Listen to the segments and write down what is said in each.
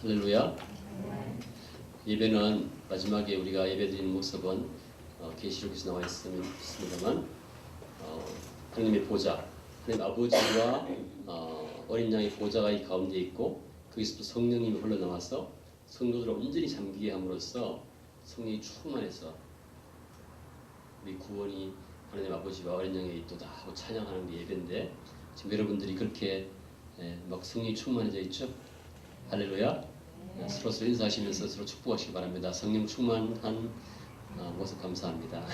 할렐루야. 예배는 마지막에 우리가 예배드리는 모습은 계시록에서 나와 있습니다만 하나님의 보좌, 하나님 아버지와 어린 양의 보좌가 이 가운데 있고 거기서도 성령님이 흘러나와서 성도들을 온전히 잠기게 함으로써 성령이 충만해서 우리 구원이 하나님 아버지와 어린 양에 있도다 하고 찬양하는 게 예배인데, 지금 여러분들이 그렇게 막 성령이 충만해져 있죠? 할렐루야. 서로 인사하시면서 서로 축복하시기 바랍니다. 성령 충만한 모습 감사합니다.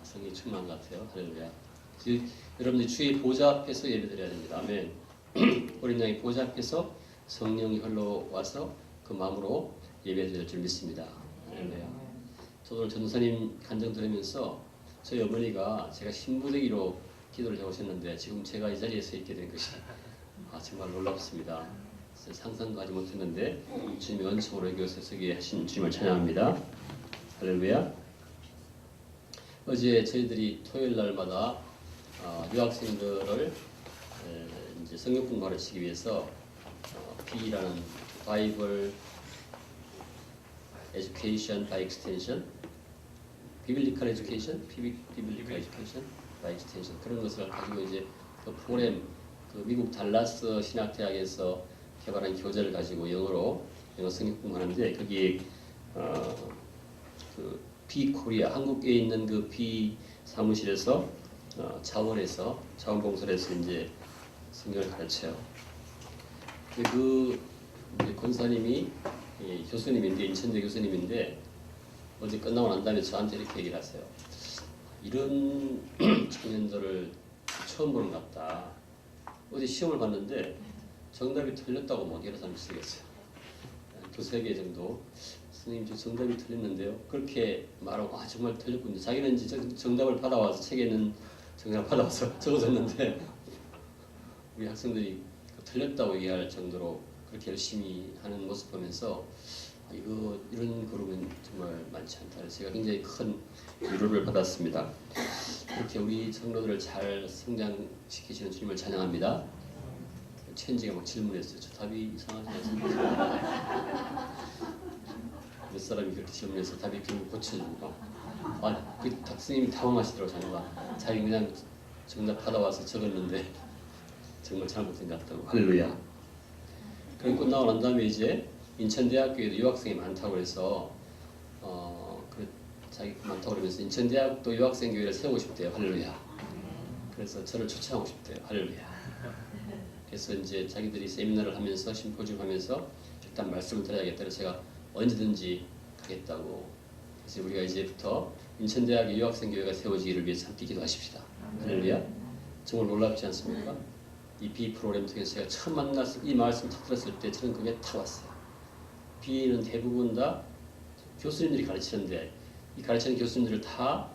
성령이 충만한 것 같아요. 할렐루야. 여러분들이 주의 보좌 앞에서 예배드려야 됩니다. 아멘. 어린 양의 보좌 앞에서 성령이 흘러와서 그 마음으로 예배드릴 줄 믿습니다. 할렐루야. 저도 오늘 전도사님 간증 들으면서 저희 어머니가 제가 신부되기로 기도를 해오셨는데 지금 제가 이 자리에 서 있게 된 것이 정말 놀랍습니다. 상상도 하지 못했는데 주님의 은총으로 여기 서게 하신 주님을 찬양합니다. 할렐루야. 어제 저희들이 토요일 날마다 유학생들을 이제 성경 공부를 가르치기 위해서 B라는 Bible Education by Extension, Biblical Education, Biblical Education by Extension, 그런 것을 가지고 이제 그 프로그램, 그 미국 달라스 신학대학에서 개발한 교재를 가지고 영어 성경 공부하는데, 거기 그 B 코리아 한국에 있는 그 B 사무실에서 자원봉사에서 이제 성경을 가르쳐요. 그 권사님이 교수님인데, 인천대 교수님인데, 어제 끝나고 난 다음에 저한테 이렇게 얘기를 하세요. 이런 청년들을 처음 보는 것 같다. 어제 시험을 봤는데 정답이 틀렸다고 막 여러 사람이 쓰겠어요. 두세 개 정도. 선생님, 저 정답이 틀렸는데요. 그렇게 말하고 정말 틀렸군요. 자기는 이제 정답을 받아와서, 책에는 정답을 받아와서 적어줬는데 우리 학생들이 틀렸다고 얘기할 정도로 그렇게 열심히 하는 모습 보면서 이런 그룹은 정말 많지 않다. 그래서 제가 굉장히 큰 위로를 받았습니다. 이렇게 우리 성도들을 잘 성장시키시는 주님을 찬양합니다. 천지가 막 질문했어요. 저 답이 이상하지 않습니까? 몇 사람이 그렇게 질문해서 답이 결국 고쳐주고, 그 학생님이 당황하시더라고요. 자기가 자기 그냥 정답 받아와서 적었는데 정말 잘못된 것 같다고. 할렐루야. 그럼 끝나고 난 다음에 이제 인천대학교에도 유학생이 많다고 해서 자기 많다고 그러면서 인천대학도 유학생 교회를 세우고 싶대요. 할렐루야. 그래서 저를 초청하고 싶대요. 할렐루야. 그래서 이제 자기들이 세미나를 하면서 심포지움 하면서 일단 말씀을 드려야겠다. 그래서 제가 언제든지 가겠다고. 그래서 우리가 이제부터 인천대학의 유학생 교회가 세워지기를 위해서 함께 기도하십시다. 할렐루야. 정말 놀랍지 않습니까? 이 B 프로그램 통해서 제가 처음 만나서 이 말씀 딱 들었을 때 저는 그게 다 왔어요. B는 대부분 다 교수님들이 가르치는데, 이 가르치는 교수님들을 다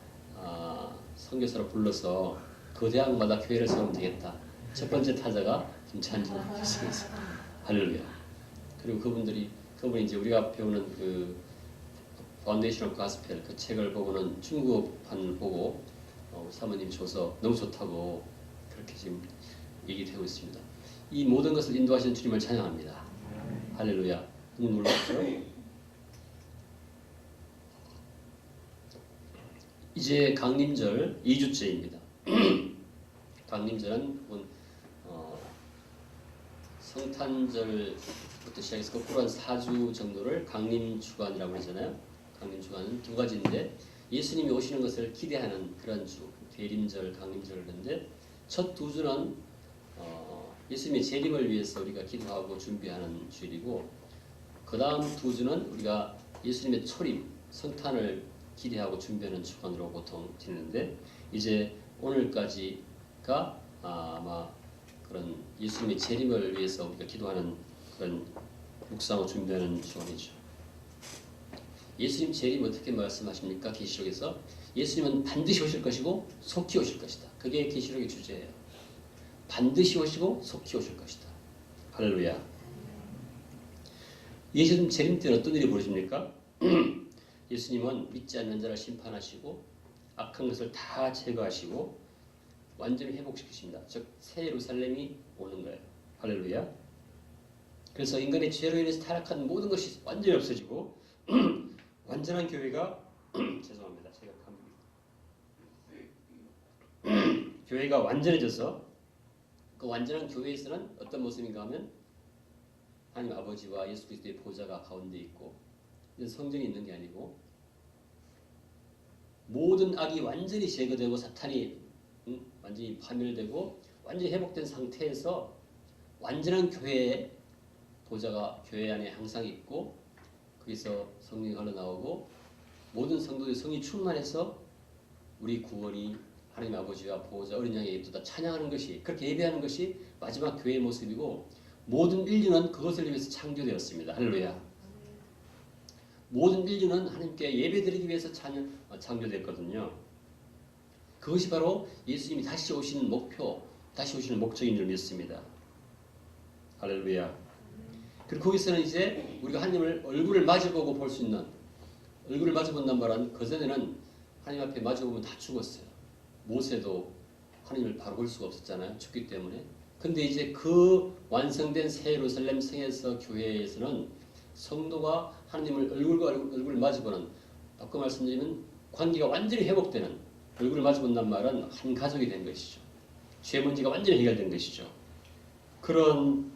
선교사로 불러서 그 대학마다 교회를 세우면 되겠다. 첫 번째 타자가 김찬진 교수님이었어요. 할렐루야. 그리고 그분이 이제 우리가 배우는 그 파운데이션 오브 가스펠 그 책을 보고는 중국어판을 보고 사모님이 줘서 너무 좋다고 그렇게 지금 얘기되고 있습니다. 이 모든 것을 인도하시는 주님을 찬양합니다. 할렐루야. 너무 놀랍죠? 이제 강림절 2주째입니다. 강림절은 성탄절부터 시작해서 거꾸로 한 4주 정도를 강림주간이라고 하잖아요. 강림주간은 두 가지인데, 예수님이 오시는 것을 기대하는 그런 주, 대림절, 강림절을 하는데, 첫 두 주는 예수님의 재림을 위해서 우리가 기도하고 준비하는 주일이고, 그 다음 두 주는 우리가 예수님의 초림, 성탄을 기대하고 준비하는 주간으로 보통 지내는데, 이제 오늘까지가 아마 그런 예수님의 재림을 위해서 우리가 기도하는 그런 묵상하고 준비하는 주간이죠. 예수님 재림 어떻게 말씀하십니까? 계시록에서 예수님은 반드시 오실 것이고 속히 오실 것이다. 그게 계시록의 주제예요. 반드시 오시고 속히 오실 것이다. 할렐루야. 예수님 재림 때는 어떤 일이 벌어집니까? 예수님은 믿지 않는 자를 심판하시고 악한 것을 다 제거하시고 완전히 회복시키십니다. 즉 새 예루살렘이 오는 거예요. 할렐루야. 그래서 인간의 죄로 인해서 타락한 모든 것이 완전히 없어지고 완전한 교회가 죄송합니다. 제가 교회가 완전해져서 그 완전한 교회에서는 어떤 모습인가 하면 하나님 아버지와 예수 그리스도의 보좌가 가운데 있고 성전이 있는 게 아니고 모든 악이 완전히 제거되고 사탄이 완전히 파멸되고 완전히 회복된 상태에서 완전한 교회의 보좌가 교회 안에 항상 있고 거기서 성령이 흘러나오고 모든 성도들의 성이 충만해서 우리 구원이 하나님 아버지와 보호자 어린 양의 입도다 찬양하는 것이 그렇게 예배하는 것이 마지막 교회의 모습이고 모든 인류는 그것을 위해서 창조되었습니다. 할렐루야. 모든 인류는 하나님께 예배드리기 위해서 창조됐거든요. 그것이 바로 예수님이 다시 오시는 목표, 다시 오시는 목적인 줄 믿습니다. 할렐루야. 그리고 거기서는 이제 우리가 하나님을 얼굴을 마주보고 볼 수 있는 얼굴을 마주본단 말은 그전에는 하나님 앞에 마주보면 다 죽었어요. 모세도 하나님을 바로 볼 수가 없었잖아요. 죽기 때문에. 근데 이제 그 완성된 새 예루살렘 성에서 교회에서는 성도가 하나님을 얼굴과 얼굴을 마주보는 바꿔 말씀드리면 관계가 완전히 회복되는 얼굴을 마주본단 말은 한 가족이 된 것이죠. 죄 문제가 완전히 해결된 것이죠. 그런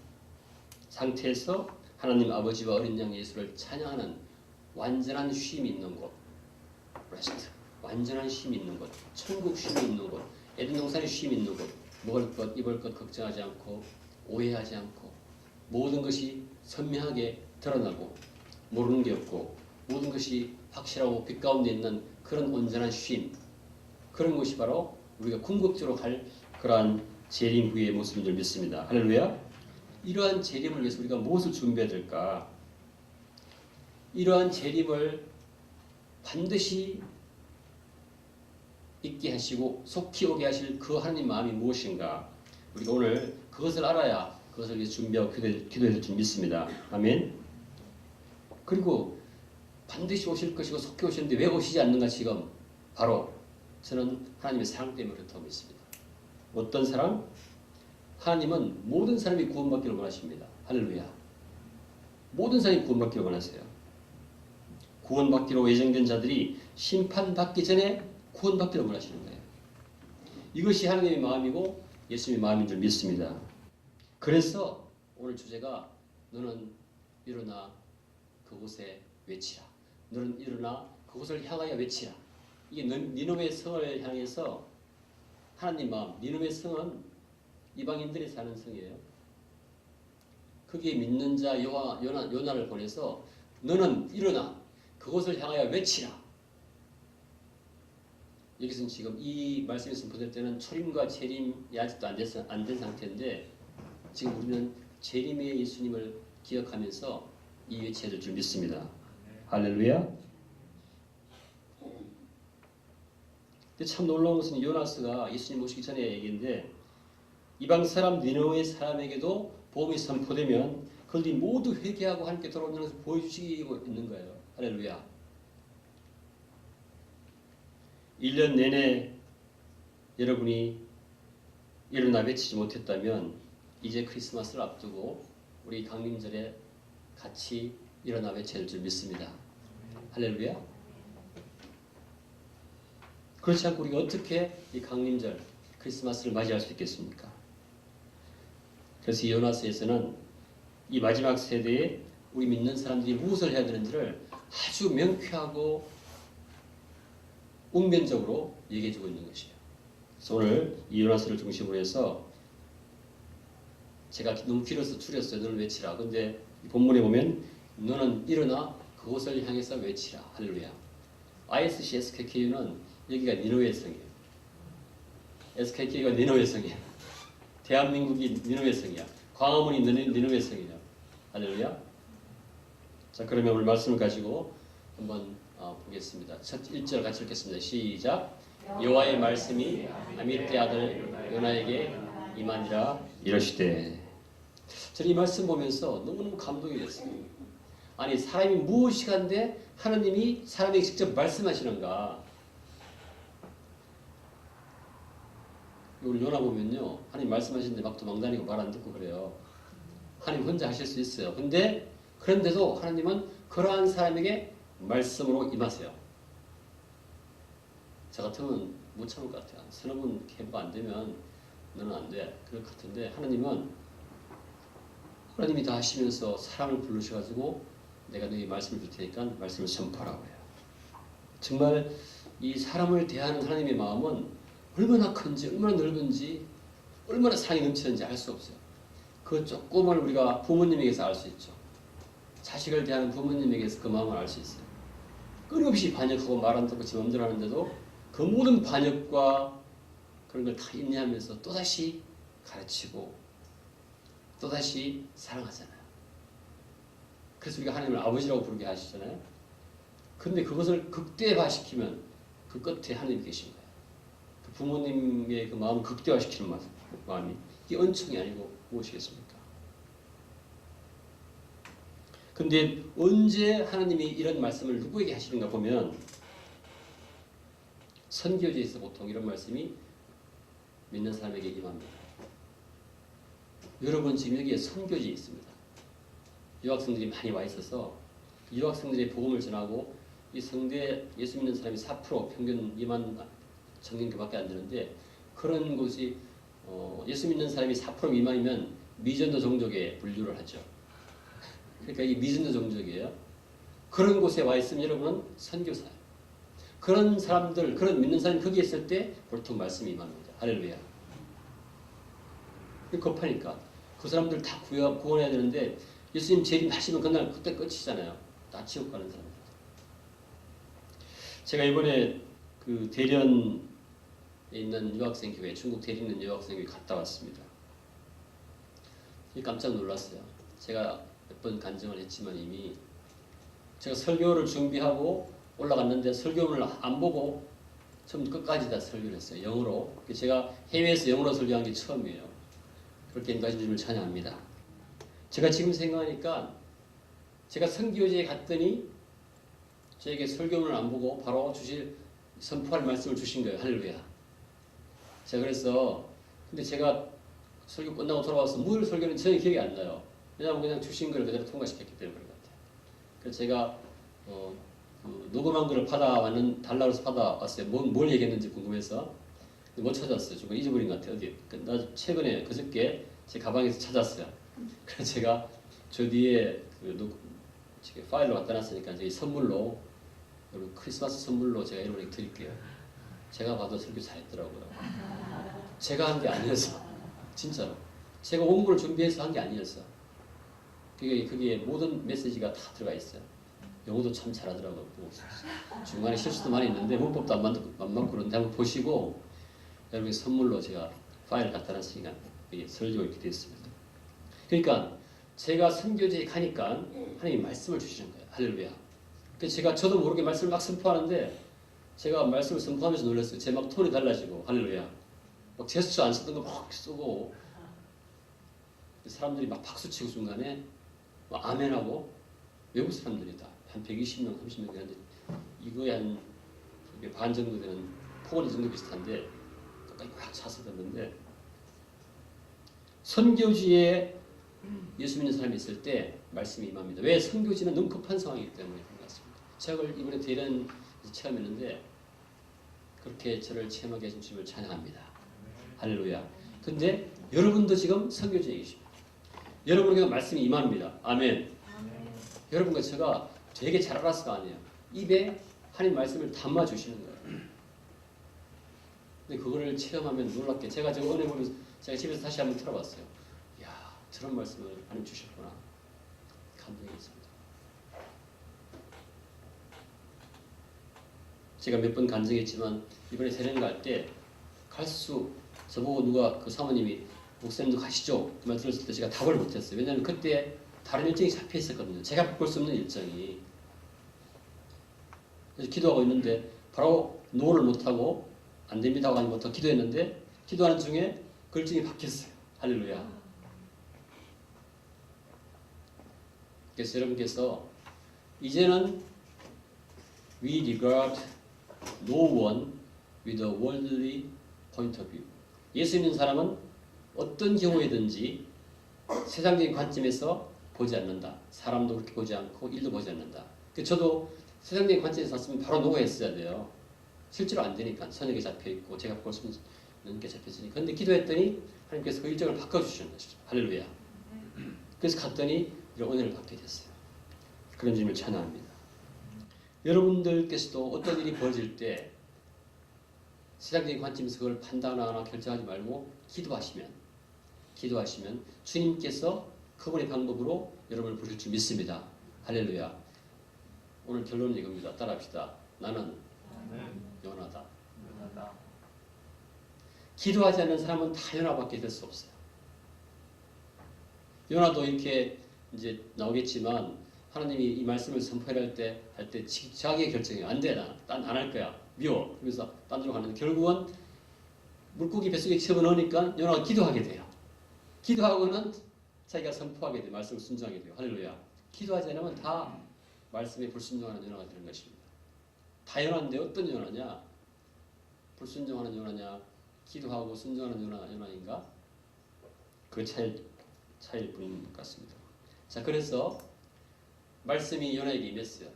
상태에서 하나님 아버지와 어린 양 예수를 찬양하는 완전한 쉼이 있는 곳, 레스트, 완전한 쉼이 있는 곳, 천국 쉼이 있는 곳, 에덴 동산의 쉼이 있는 곳, 먹을 것, 입을 것 걱정하지 않고 오해하지 않고 모든 것이 선명하게 드러나고 모르는 게 없고 모든 것이 확실하고 빛 가운데 있는 그런 온전한 쉼, 그런 것이 바로 우리가 궁극적으로 할 그러한 재림 후의 모습인 줄 믿습니다. 할렐루야. 이러한 재림을 위해서 우리가 무엇을 준비해야 될까? 이러한 재림을 반드시 있게 하시고 속히 오게 하실 그 하나님 마음이 무엇인가? 우리가 오늘 그것을 알아야 그것을 위해서 준비하고 기도해야 될 줄 믿습니다. 아멘. 그리고 반드시 오실 것이고 속히 오시는데 왜 오시지 않는가 지금? 바로 저는 하나님의 사랑 때문에 그렇다고 믿습니다. 어떤 사랑? 하나님은 모든 사람이 구원받기를 원하십니다. 할렐루야. 모든 사람이 구원받기를 원하세요. 구원받기로 예정된 자들이 심판받기 전에 구원받기를 원하시는 거예요. 이것이 하나님의 마음이고 예수님의 마음인 줄 믿습니다. 그래서 오늘 주제가 너는 일어나 그곳에 외치라. 너는 일어나 그곳을 향하여 외치라. 이게 니느웨 성을 향해서 하나님 마음, 니느웨 성은 이방인들이 사는 성이에요. 거기에 믿는 자 요나를 보내서 너는 일어나 그곳을 향하여 외치라. 여기서는 지금 이 말씀이 선포될 때는 초림과 재림이 아직도 안 된 상태인데 지금 우리는 재림의 예수님을 기억하면서 이 외쳐야 될 줄 믿습니다. 할렐루야. 근데 참 놀라운 것은 요나스가 예수님 오시기 전에 얘기인데 이방 사람 니느웨 사람에게도 복음이 선포되면 그들이 모두 회개하고 함께 돌아오는 것을 보여주시고 있는 거예요. 할렐루야. 1년 내내 여러분이 일어나 외치지 못했다면 이제 크리스마스를 앞두고 우리 강림절에 같이 일어나 외쳐야 될 줄 믿습니다. 할렐루야. 그렇지 않고 우리가 어떻게 이 강림절 크리스마스를 맞이할 수 있겠습니까? 그래서 이 요나서에서는 이 마지막 세대에 우리 믿는 사람들이 무엇을 해야 되는지를 아주 명쾌하고 웅변적으로 얘기해주고 있는 것이에요. 그래서 오늘 이 요나서를 중심으로 해서 제가 너무 길어서 줄였어요. 너는 외치라. 근데 본문에 보면 너는 일어나 그곳을 향해서 외치라. 할렐루야. ISC SKKU는 여기가 니느웨 성이에요. SKK가 니느웨 성이에요. 대한민국이 니느웨 성이야. 광화문이 니느웨 성이야. 할렐루야. 자, 그러면 오늘 말씀을 가지고 한번 보겠습니다. 첫 1절 같이 읽겠습니다. 시작. 여호와의 말씀이 아미떼 아들 요나에게 임하니라 이러시되. 저는 이 말씀 보면서 너무너무 감동이 됐어요. 아니 사람이 무엇이간데 하나님이 사람에게 직접 말씀하시는가. 오늘 요나 보면요 하나님 말씀하시는데 막 도망다니고 말 안 듣고 그래요. 하나님 혼자 하실 수 있어요. 근데 그런데도 하나님은 그러한 사람에게 말씀으로 임하세요. 저 같으면 못 참을 것 같아요. 서너 번 계보가 안 되면 너는 안 돼. 그럴 것 같은데 하나님이 다 하시면서 사람을 부르셔가지고 내가 너희 말씀을 줄 테니까 말씀을 선포하라고 해요. 정말 이 사람을 대하는 하나님의 마음은 얼마나 큰지, 얼마나 넓은지, 얼마나 사랑이 넘치는지 알 수 없어요. 그 조금을 우리가 부모님에게서 알 수 있죠. 자식을 대하는 부모님에게서 그 마음을 알 수 있어요. 끊임없이 반역하고 말 안 듣고 지 맘대로 하는데도 그 모든 반역과 그런 걸 다 인내하면서 또다시 가르치고 또다시 사랑하잖아요. 그래서 우리가 하나님을 아버지라고 부르게 하시잖아요. 근데 그것을 극대화시키면 그 끝에 하나님이 계신 거예요. 그 부모님의 그 마음을 극대화시키는 마음이 이게 은총이 아니고 무엇이겠습니까? 근데 언제 하나님이 이런 말씀을 누구에게 하시는가 보면 선교지에서 보통 이런 말씀이 믿는 사람에게 임합니다. 여러분 지금 여기에 선교지에 있습니다. 유학생들이 많이 와 있어서 유학생들의 복음을 전하고 이 성대 예수 믿는 사람이 4% 평균 2만 청년교밖에 안 되는데 그런 곳이 예수 믿는 사람이 4% 미만이면 미전도 종족에 분류를 하죠. 그러니까 이 미전도 종족이에요. 그런 곳에 와 있으면 여러분은 선교사예요. 그런 사람들, 그런 믿는 사람이 거기에 있을 때 보통 말씀이 임합니다. 할렐루야. 급하니까 그 사람들 다 구원해야 되는데 예수님 재림하시면 그날 그때 끝이잖아요. 다 지옥 가는 사람들. 제가 이번에 그 대련에 있는 유학생 교회, 중국 대련에 있는 유학생 교회 갔다 왔습니다. 깜짝 놀랐어요. 제가 몇 번 간증을 했지만 이미 제가 설교를 준비하고 올라갔는데 설교문을 안 보고 처음부터 끝까지 다 설교를 했어요. 영어로. 제가 해외에서 영어로 설교한 게 처음이에요. 그렇게 인가신 주님을 찬양합니다. 제가 지금 생각하니까 제가 선교지에 갔더니 저에게 설교문을 안 보고 바로 선포할 말씀을 주신 거예요. 할렐루야. 제가 그래서 근데 제가 설교 끝나고 돌아와서 뭘 설교는 전혀 기억이 안 나요. 왜냐하면 그냥 주신 걸 그대로 통과시켰기 때문에 그런 것 같아요. 그래서 제가 그 녹음한 거를 달라고 해서 받아왔어요. 뭘 얘기했는지 궁금해서 못 찾았어요. 좀 잊어버린 것 같아요. 어디? 나 최근에 그저께 제 가방에서 찾았어요. 그래서 제가 저 뒤에 파일로 갖다 놨으니까 저희 선물로 여러분 크리스마스 선물로 제가 여러분에게 드릴게요. 제가 봐도 설교 잘했더라고요. 제가 한 게 아니었어. 진짜로. 제가 원고를 준비해서 한 게 아니었어. 그게 모든 메시지가 다 들어가 있어요. 영어도 참 잘하더라고요. 중간에 실수도 많이 있는데 문법도 안 맞고 그런데 한번 보시고 여러분의 선물로 제가 파일 갖다 놨으니까 설교가 이렇게 되어 있습니다. 그러니까 제가 선교지에 가니까 하나님이 말씀을 주시는 거예요. 할렐루야. 그래서 저도 모르게 말씀을 막 선포하는데 제가 말씀을 선포하면서 놀랐어요. 제 막 톤이 달라지고 할렐루야. 막 제스처 안 쓰던 거 막 쓰고 사람들이 막 박수치고 중간에 막 아멘하고 외국 사람들이다. 한 120명, 30명 되는데 이거에 한 반 정도 되는 포근이 정도 비슷한데 끝까지 꽉 차서 듣는데 선교지에 예수 믿는 사람이 있을 때 말씀이 임합니다. 왜? 선교지는 너무 급한 상황이기 때문에 그런 것 같습니다. 제가 이번에 대련 체험했는데 그렇게 저를 체험하게 해주신 주님을 찬양합니다. 할렐루야. 근데 여러분도 지금 선교지에 계십니다. 여러분에게 말씀이 임합니다. 아멘. 여러분과 제가 되게 잘 알아서가 아니에요. 입에 하나님 말씀을 담아주시는 거예요. 근데 그거를 체험하면 놀랍게 제가 저 은혜 보면서 제가 집에서 다시 한번 들어봤어요. 이야, 저런 말씀을 하나님 주셨구나. 감동이 있습니다. 제가 몇 번 간증했지만 이번에 대련 갈 때 저보고 누가 그 사모님이 목사님도 가시죠? 그 말 들었을 때 제가 답을 못했어요. 왜냐하면 그때 다른 일정이 잡혀 있었거든요. 제가 바꿀 수 없는 일정이. 그래서 기도하고 있는데 바로 노를 못하고 안 됩니다 하고 하니부터 기도했는데 기도하는 중에 글증이 바뀌었어요. 할렐루야. 그래서 여러분께서 이제는 we regard no one with a worldly point of view. 예수 믿는 사람은 어떤 경우에든지 세상적인 관점에서 보지 않는다. 사람도 그렇게 보지 않고 일도 보지 않는다. 저도 세상적인 관점에서 샀으면 바로 노예했어야 돼요. 실제로 안 되니까 선역에 잡혀있고 제가 볼 수 있는 게 잡혀있으니까. 그런데 기도했더니 하나님께서 그 일정을 바꿔주시는 것이죠. 할렐루야. 그래서 갔더니 이런 은혜를 받게 됐어요. 그런 주님을 찬양합니다. 여러분들께서도 어떤 일이 벌어질 때 세상적인 관점에서 그걸 판단하거나 결정하지 말고 기도하시면 주님께서 그분의 방법으로 여러분을 부르실 줄 믿습니다. 할렐루야. 오늘 결론은 이겁니다. 따라합시다. 나는 요나다. 기도하지 않는 사람은 다 요나밖에 될 수 없어요. 요나도 이렇게 이제 나오겠지만 하나님이 이 말씀을 선포할 때 자기의 결정이 안 돼. 난 안 할 거야. 미워. 그러면서 딴 데로 가는데 결국은 물고기 뱃속에 집어넣으니까 요나가 기도하게 돼요. 기도하고는 자기가 선포하게 돼요. 말씀을 순종하게 돼요. 할렐루야. 기도하지 않으면 다 말씀에 불순종하는 요나가 되는 것입니다. 다 요나인데 어떤 요나냐? 불순종하는 요나냐? 기도하고 순종하는 요나인가? 그 차이일 뿐인 것 같습니다. 자, 그래서 말씀이 요나에게 임했어요.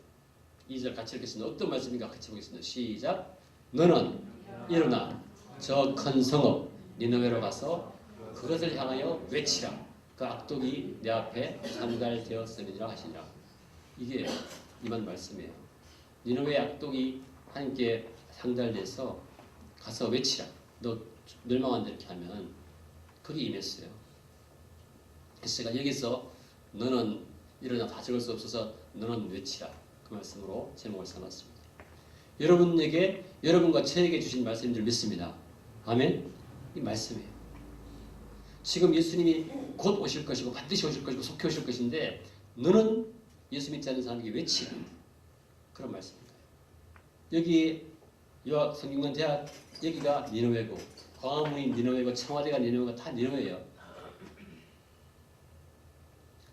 2절 같이 읽겠습니다. 어떤 말씀인가 같이 보겠습니다. 시작. 너는 일어나 저 큰 성읍 니느웨로 가서 그것을 향하여 외치라. 그 악독이 내 앞에 상달되었으리라 하시니라. 이게 임한 말씀이에요. 니느웨 악독이 하나님께 상달돼서 가서 외치라. 너 멸망한다 이렇게 하면 그게 임했어요. 그래서 제가 여기서 너는 일어나 다 적을 수 없어서 너는 외치라. 그 말씀으로 제목을 삼았습니다. 여러분에게 여러분과 저에게 주신 말씀인 줄 믿습니다. 아멘. 이 말씀이에요. 지금 예수님이 곧 오실 것이고 반드시 오실 것이고 속히 오실 것인데 너는 예수 믿지 않는 사람에게 외치라. 그런 말씀입니다. 여기 성경은 대학 여기가 니느웨고 광화문이 니느웨고 청와대가 니느웨고 다 니느웨예요.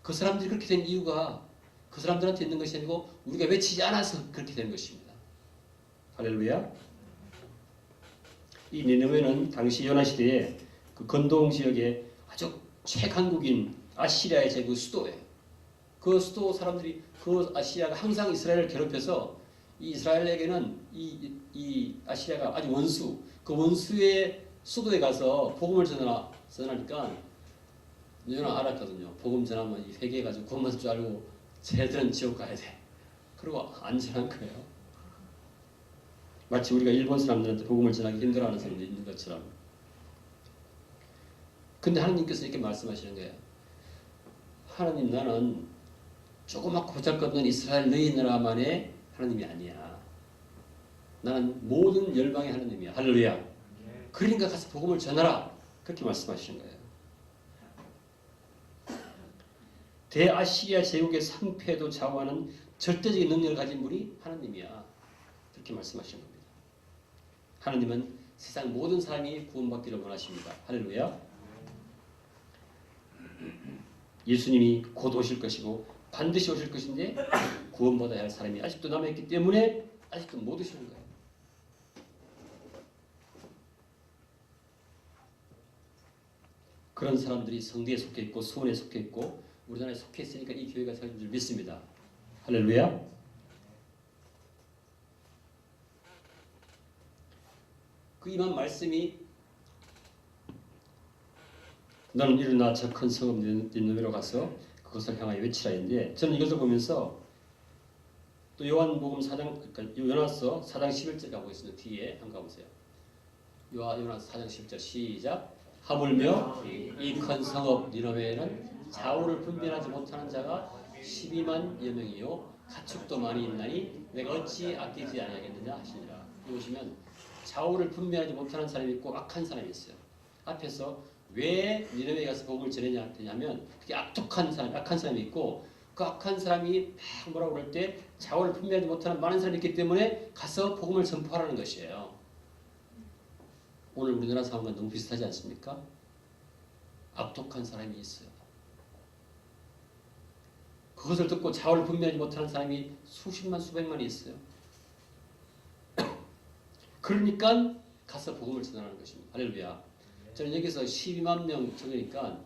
그 사람들이 그렇게 된 이유가 그 사람들한테 있는 것이 아니고 우리가 외치지 않아서 그렇게 된 것입니다. 할렐루야. 이 니느웨는 당시 요나 시대에 그 건동 지역의 아주 최강국인 아시리아의 제국 수도예요. 그 수도 사람들이 그 아시리아가 항상 이스라엘을 괴롭혀서 이 이스라엘에게는 이 아시리아가 아주 원수, 그 원수의 수도에 가서 복음을 전하니까 요나 알았거든요. 복음 전하면 이 회개해가지고 구원받을 줄 알고 쟤들은 지옥 가야 돼. 그리고 안전한 거예요. 마치 우리가 일본 사람들한테 복음을 전하기 힘들어하는 사람들이 있는 것처럼. 근데 하나님께서 이렇게 말씀하시는 거예요. 하나님 나는 조그맣고 보잘것없는 이스라엘 너희 나라만의 하나님이 아니야. 나는 모든 열방의 하나님이야. 할렐루야. 그러니까 가서 복음을 전하라. 그렇게 말씀하시는 거예요. 대아시리아 제국의 상패도 좌우하는 절대적인 능력을 가진 분이 하나님이야. 그렇게 말씀하시는 겁니다. 하나님은 세상 모든 사람이 구원받기를 원하십니다. 할렐루야. 예수님이 곧 오실 것이고 반드시 오실 것인데 구원받아야 할 사람이 아직도 남아있기 때문에 아직도 못 오시는 거예요. 그런 사람들이 성대에 속해 있고 수원에 속해 있고 우리나라에 속해 있으니까 이 교회가 살인 줄 믿습니다. 할렐루야. 그 임한 말씀이 너는 일어나 저 큰 성읍 니느웨로 가서 그것을 향하여 외치라인데 저는 이것을 보면서 또 요한복음 4장 그러니까 요나서 4장 11절 가보겠습니다. 뒤에 한번 가보세요. 요나서 4장 11절 시작. 하물며 이 큰 성읍 니느웨에는 좌우를 분별하지 못하는 자가 12만여 명이요 가축도 많이 있나니 내가 어찌 아끼지 아니하겠느냐 하시니라. 여기 보시면 좌우를 분별하지 못하는 사람이 있고 악한 사람이 있어요. 앞에서 왜 니느웨에 가서 복음을 전하냐면 그게 악한 사람이 있고 그 악한 사람이 막 뭐라고 그럴 때 좌우를 분별하지 못하는 많은 사람이 있기 때문에 가서 복음을 전파하라는 것이에요. 오늘 우리나라 상황과 너무 비슷하지 않습니까? 악독한 사람이 있어요. 그것을 듣고 좌우를 분별하지 못하는 사람이 수십만 수백만이 있어요. 그러니까 가서 복음을 전하는 것입니다. 할렐루야. 저는 여기서 12만 명 적으니까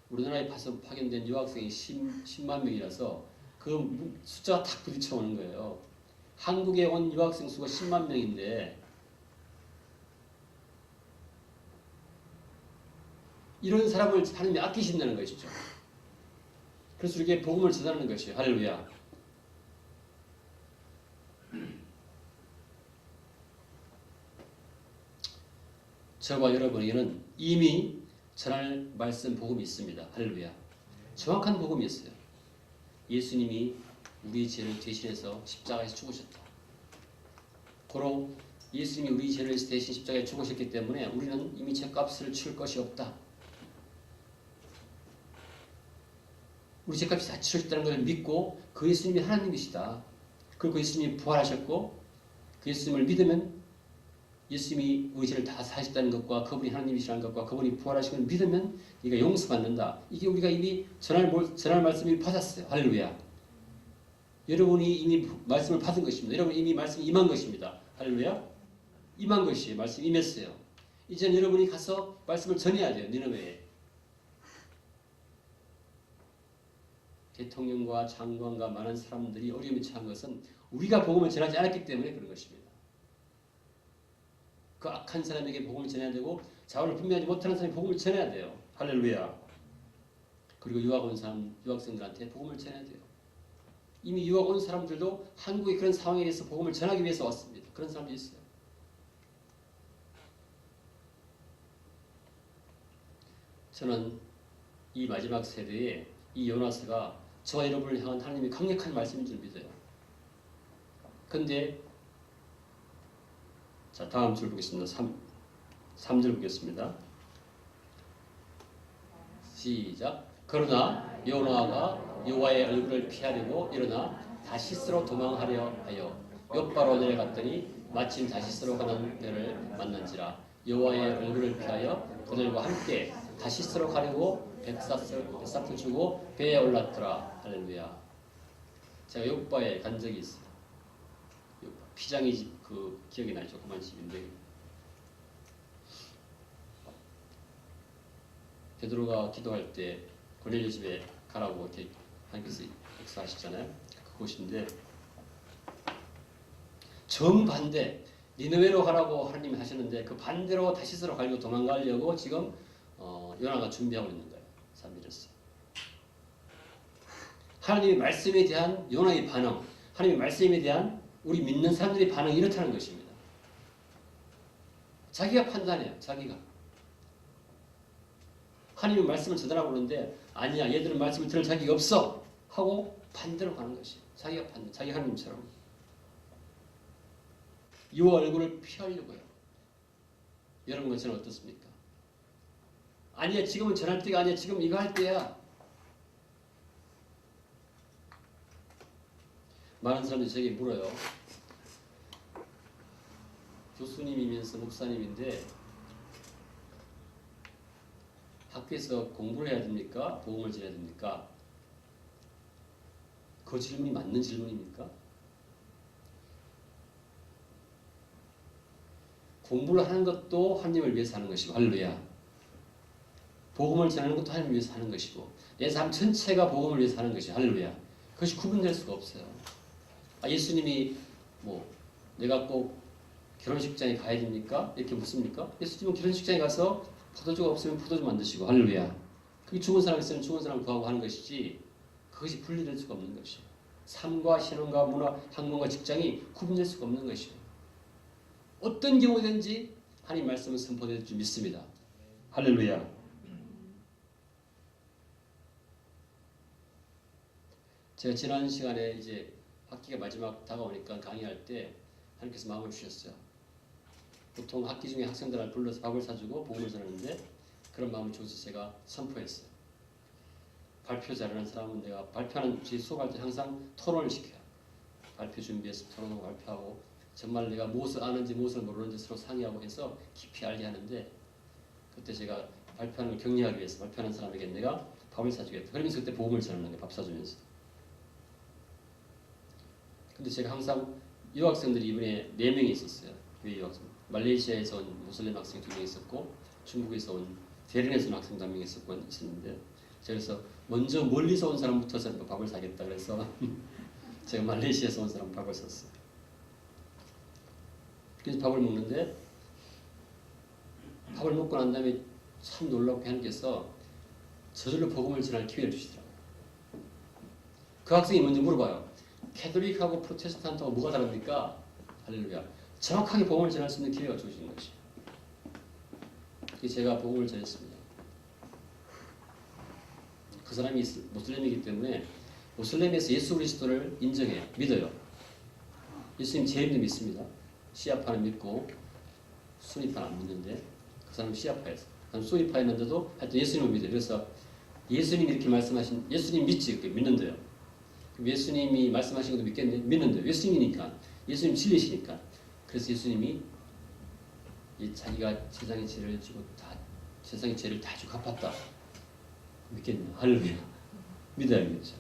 우리나라에 파견된 유학생이 10만 명이라서 그 숫자가 딱 부딪혀오는 거예요. 한국에 온 유학생 수가 10만 명인데 이런 사람을 하나님이 아끼신다는 것이죠. 그래서 이렇게 복음을 전하는 것이에요. 할렐루야. 저와 여러분에게는 이미 전할 말씀 복음이 있습니다. 할렐루야. 정확한 복음이 있어요. 예수님이 우리 죄를 대신해서 십자가에서 죽으셨다. 고로 예수님이 우리 죄를 대신 십자가에 죽으셨기 때문에 우리는 이미 죄값을 치를 것이 없다. 우리 죄값이 다 치러졌다는 것을 믿고 그 예수님이 하나님이시다. 그리고 그 예수님이 부활하셨고 그 예수님을 믿으면 예수님이 우리 죄를 다 사하셨다는 것과 그분이 하나님이시라는 것과 그분이 부활하신 걸 믿으면 네가 용서받는다. 이게 우리가 이미 전할 말씀을 받았어요. 할렐루야. 여러분이 이미 말씀을 받은 것입니다. 여러분이 이미 말씀이 임한 것입니다. 할렐루야. 임한 것이에요. 말씀이 임했어요. 이제는 여러분이 가서 말씀을 전해야 돼요. 니느웨에. 대통령과 장관과 많은 사람들이 어려움에 처한 것은 우리가 복음을 전하지 않았기 때문에 그런 것입니다. 그 악한 사람에게 복음을 전해야 되고 자원을 분별하지 못하는 사람이 복음을 전해야 돼요. 할렐루야. 그리고 유학 온 사람, 유학생들한테 복음을 전해야 돼요. 이미 유학 온 사람들도 한국의 그런 상황에 대해서 복음을 전하기 위해서 왔습니다. 그런 사람도 있어요. 저는 이 마지막 세대에 이 요나스가 저와 여러분을 향한 하나님의 강력한 말씀인 줄 믿어요. 근데 자, 다음 줄 보겠습니다. 3절 보겠습니다. 시작. 그러나 요나가 여호와의 얼굴을 피하려고 일어나 다시스로 도망하려 하여 욥바로 내려갔더니 마침 다시스로 가는 데를 만난지라. 여호와의 얼굴을 피하여 그들과 함께 다시스로 가려고 뱃삭을 주고 배에 올랐더라. 할렐루야. 제가 욥바에 간 적이 있어요. 피장이 집 그 기억이 나요. 조그만 집인데 베드로가 기도할 때 고넬료 집에 가라고 이렇게 하나님께서 역사하시잖아요. 그곳인데 정반대 니느웨로 가라고 하나님이 하셨는데 그 반대로 다시스로 가려고 도망가려고 지금 요나가 준비하고 있는 거예요. 3일에서 하나님의 말씀에 대한 요나의 반응, 하나님의 말씀에 대한 우리 믿는 사람들의 반응이 이렇다는 것입니다. 자기가 판단해요. 자기가. 하나님의 말씀을 전하라고 그러는데 아니야. 얘들은 말씀을 들을 자격이 없어. 하고 반대로 가는 것이에요. 자기가 판단. 자기 하나님처럼. 이 얼굴을 피하려고요. 여러분 것은 어떻습니까? 아니야. 지금은 전할 때가 아니야. 지금 이거 할 때야. 많은 사람들이 저에게 물어요. 교수님이면서 목사님인데 학교에서 공부를 해야 됩니까? 복음을 전해야 됩니까? 그 질문이 맞는 질문입니까? 공부를 하는 것도 하나님을 위해서 하는 것이고 할렐루야. 복음을 전하는 것도 하나님을 위해서 하는 것이고 내 삶 전체가 복음을 위해서 하는 것이 할렐루야. 그것이 구분될 수가 없어요. 예수님이 내가 꼭 결혼식장에 가야 됩니까? 이렇게 묻습니까? 예수님은 결혼식장에 가서 포도주가 없으면 포도주 만드시고 할렐루야. 그게 죽은 사람이 있으면 죽은 사람 구하고 하는 것이지 그것이 분리될 수가 없는 것이에요. 삶과 신앙과 문화, 학문과 직장이 구분될 수가 없는 것이에요. 어떤 경우든지 하나님 말씀을 선포될 줄 믿습니다. 할렐루야. 제가 지난 시간에 이제 학기가 마지막 다가오니까 강의할 때 하나님께서 마음을 주셨어요. 보통 학기 중에 학생들을 불러서 밥을 사주고 복음을 전하는데 그런 마음을 주셔서 제가 선포했어요. 발표 잘하는 사람은 내가 발표하는 제 수업할 때 항상 토론을 시켜요. 발표 준비해서 토론하고 발표하고 정말 내가 무엇을 아는지 무엇을 모르는지 서로 상의하고 해서 깊이 알게 하는데 그때 제가 발표하는 걸 격려하기 위해서 발표하는 사람에게 내가 밥을 사주겠다. 그러면서 그때 복음을 전하는 거예요. 밥 사주면서. 근데 제가 항상 유학생들이 이번에 4명이 있었어요. 유학생. 말레이시아에서 온 무슬림 학생이 2명 있었고 중국에서 온 베른에서 온 학생도 1명 있었는데 그래서 먼저 멀리서 온 사람부터 밥을 사겠다 그래서 제가 말레이시아에서 온 사람 밥을 샀어요. 그래서 밥을 먹는데 밥을 먹고 난 다음에 참 놀랍게 하나님께서 저절로 복음을 전할 기회를 주시더라고요. 그 학생이 먼저 물어봐요. 캐톨릭하고 프로테스탄트하고 뭐가 다릅니까? 할렐루야. 정확하게 복음을 전할 수 있는 기회가 주어진 것이에요. 그래서 제가 복음을 전했습니다. 그 사람이 모슬렘이기 때문에 모슬렘에서 예수 그리스도를 인정해요. 믿어요. 예수님 제임도 믿습니다. 시아파는 믿고 수니파는 안 믿는데 그 사람은 시아파였어. 그 사람 수니파였는데도 하여튼 예수님을 믿어요. 그래서 예수님이 이렇게 말씀하신 예수님 믿지? 믿는데요. 예수님이 말씀하신 것도 믿겠네? 믿는데요. 예수님이니까. 예수님 진리시니까. 그래서 예수님이 자기가 세상의 죄를 지고 세상의 죄를 다 지고 갚았다. 믿겠네요. 할렐루야. 믿어야 믿죠.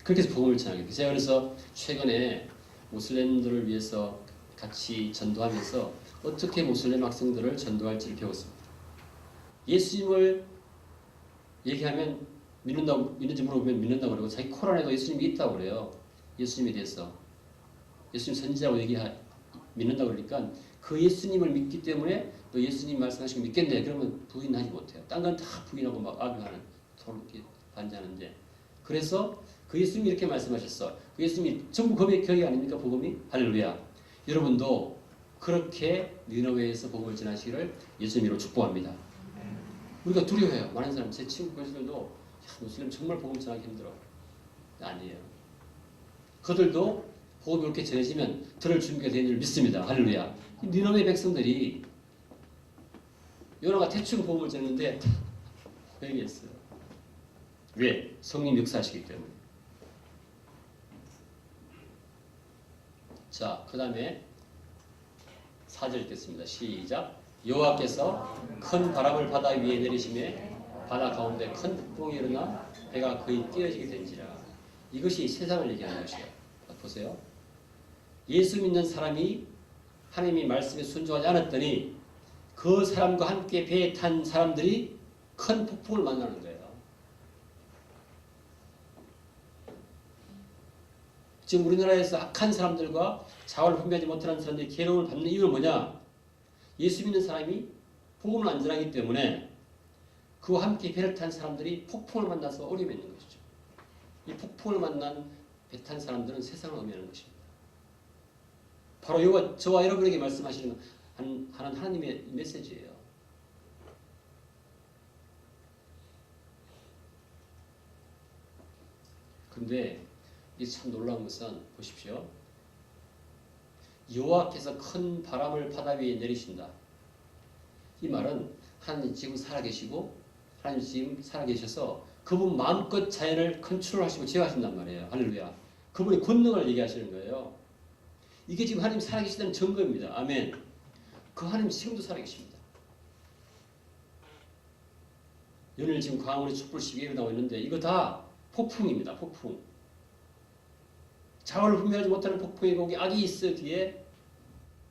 그렇게 해서 복음을 전하게 돼요. 제가 그래서 최근에 모슬렘들을 위해서 같이 전도하면서 어떻게 모슬렘 학생들을 전도할지를 배웠습니다. 예수님을 얘기하면 믿는지 물어보면 믿는다고 그러고 자기 코란에도 예수님이 있다고 그래요. 예수님에 대해서. 예수님 선지자고 믿는다고 그러니까 그 예수님을 믿기 때문에 너 예수님 말씀하시고 믿겠네. 그러면 부인하지 못해요. 딴 건 다 부인하고 막 악유하는 서로 이렇게 반대하는데 그래서 그 예수님이 이렇게 말씀하셨어. 그 예수님이 전부 거기 아닙니까? 복음이? 할렐루야. 여러분도 그렇게 니느웨에서 복음을 전하시기를 예수님으로 축복합니다. 우리가 두려워해요. 많은 사람, 제 친구 교수들도 무슬림 정말 복음 전하기 힘들어. 아니에요. 그들도 복음이 이렇게 전해지면 들을 준비가 되는 줄 믿습니다. 할렐루야. 니느웨 백성들이 요나가 대충 복음을 전했는데 회개했어요. 왜? 성령 역사하시기 때문에. 자, 그 다음에 4절 읽겠습니다. 시작. 여호와께서 큰 바람을 바다 위에 내리심에 바다 가운데 큰 폭풍이 일어나 배가 거의 깨어지게 된지라. 이것이 세상을 얘기하는 것이에요. 보세요. 예수 믿는 사람이 하나님의 말씀에 순종하지 않았더니 그 사람과 함께 배에 탄 사람들이 큰 폭풍을 만나는 거예요. 지금 우리나라에서 악한 사람들과 자원을 분배하지 못하는 사람들이 괴로움을 받는 이유는 뭐냐? 예수 믿는 사람이 복음을 안 전하기 때문에 그와 함께 배를 탄 사람들이 폭풍을 만나서 어려움이 있는 것이죠. 이 폭풍을 만난 배 탄 사람들은 세상을 의미하는 것입니다. 바로 저와 여러분에게 말씀하시는 하는 하나님의 메시지예요. 근데 이 참 놀라운 것은 보십시오. 여호와께서 큰 바람을 바다 위에 내리신다. 이 말은 하나님 지금 살아계시고 하나님 지금 살아계셔서 그분 마음껏 자연을 컨트롤하시고 제어하신단 말이에요. 할렐루야. 그분의 권능을 얘기하시는 거예요. 이게 지금 하나님 살아계시다는 증거입니다. 아멘. 그 하나님 지금도 살아계십니다. 연일 지금 광원의 촛불시위에 일어나고 있는데 이거 다 폭풍입니다. 폭풍. 자원을 분배하지 못하는 폭풍이 거기 악이 있어 뒤에.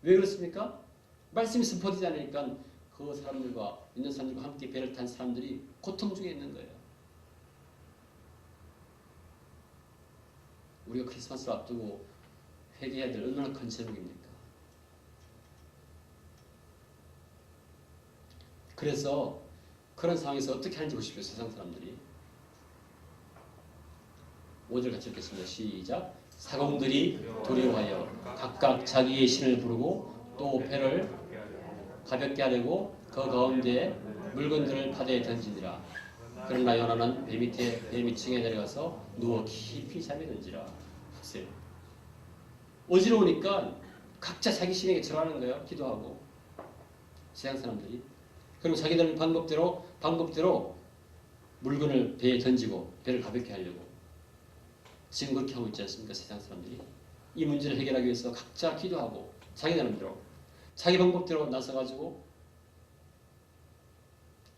왜 그렇습니까? 말씀이 선포되지 않으니까 그 사람들과 있는 사람들과 함께 배를 탄 사람들이 고통 중에 있는 거예요. 우리가 크리스마스를 앞두고 회개해야 될 얼마나 큰 제목입니까? 그래서 그런 상황에서 어떻게 하는지 보십시오. 세상 사람들이. 5절 같이 읽겠습니다. 시작. 사공들이 두려워하여 각각 자기의 신을 부르고 또 배를 가볍게 하려고 그 가운데 물건들을 바다에 던지니라. 그러나 요나는 배 밑층에 내려가서 누워 깊이 잠에 든지라. 보세요. 어지러우니까 각자 자기 신에게 절하는 거예요. 기도하고. 세상 사람들이. 그리고 자기들 방법대로 물건을 배에 던지고 배를 가볍게 하려고. 지금 그렇게 하고 있지 않습니까? 세상 사람들이. 이 문제를 해결하기 위해서 각자 기도하고 자기 나름대로 자기 방법대로 나서가지고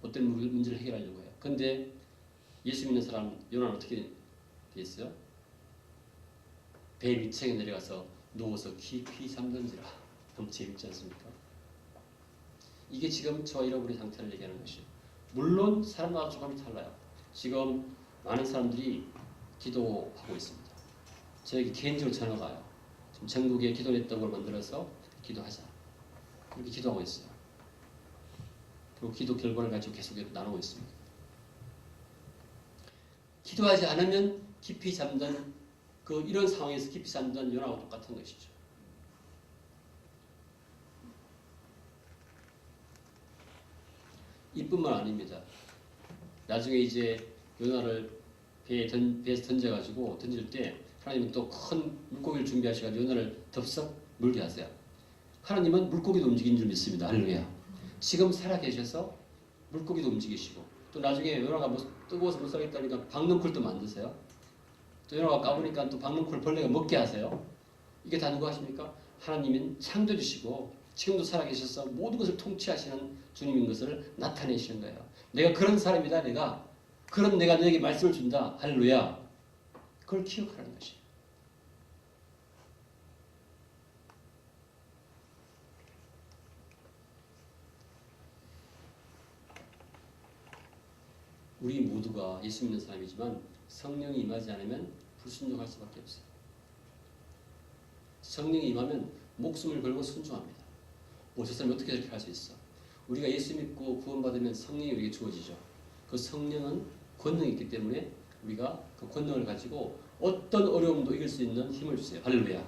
어떤 문제를 해결하려고 해요. 그런데 예수 믿는 사람 요나는 어떻게 됐어요? 배 밑층에 내려가서 누워서 깊이 잠든지라. 너무 재밌지 않습니까? 이게 지금 저와 여러분의 상태를 얘기하는 것이에요. 물론 사람마다 조금이 달라요. 지금 많은 사람들이 기도하고 있습니다. 저에게 개인적으로 전화가 와요. 지금 전국에 기도했던 걸 만들어서 기도하자. 그렇게 기도하고 있어요. 그리고 기도 결과를 가지고 계속 나누고 있습니다. 기도하지 않으면 깊이 잠든 이런 상황에서 깊이 잠든 요나와 똑같은 것이죠. 이뿐만 아닙니다. 나중에 이제 요나를 배에서 던져가지고 던질 때 하나님은 또 큰 물고기를 준비하셔가지고 요나를 덥석 물게 하세요. 하나님은 물고기도 움직이는 줄 믿습니다. 할렐루야. 지금 살아계셔서 물고기도 움직이시고 또 나중에 요나가 뜨거워서 못 살겠다니까 박넝쿨도 만드세요. 또 요나가 까보니까 또 박넝쿨 벌레가 먹게 하세요. 이게 다 누구 하십니까? 하나님은 창조주시고 지금도 살아계셔서 모든 것을 통치하시는 주님인 것을 나타내시는 거예요. 내가 그런 사람이다. 내가 너에게 말씀을 준다. 할렐루야. 그걸 기억하라는 것이에요. 우리 모두가 예수 믿는 사람이지만 성령이 임하지 않으면 불순종할 수밖에 없어요. 성령이 임하면 목숨을 걸고 순종합니다. 저 사람이 어떻게 저렇게 할 수 있어? 우리가 예수 믿고 구원받으면 성령이 우리에게 주어지죠. 그 성령은 권능이 있기 때문에 우리가 그 권능을 가지고 어떤 어려움도 이길 수 있는 힘을 주세요. 할렐루야.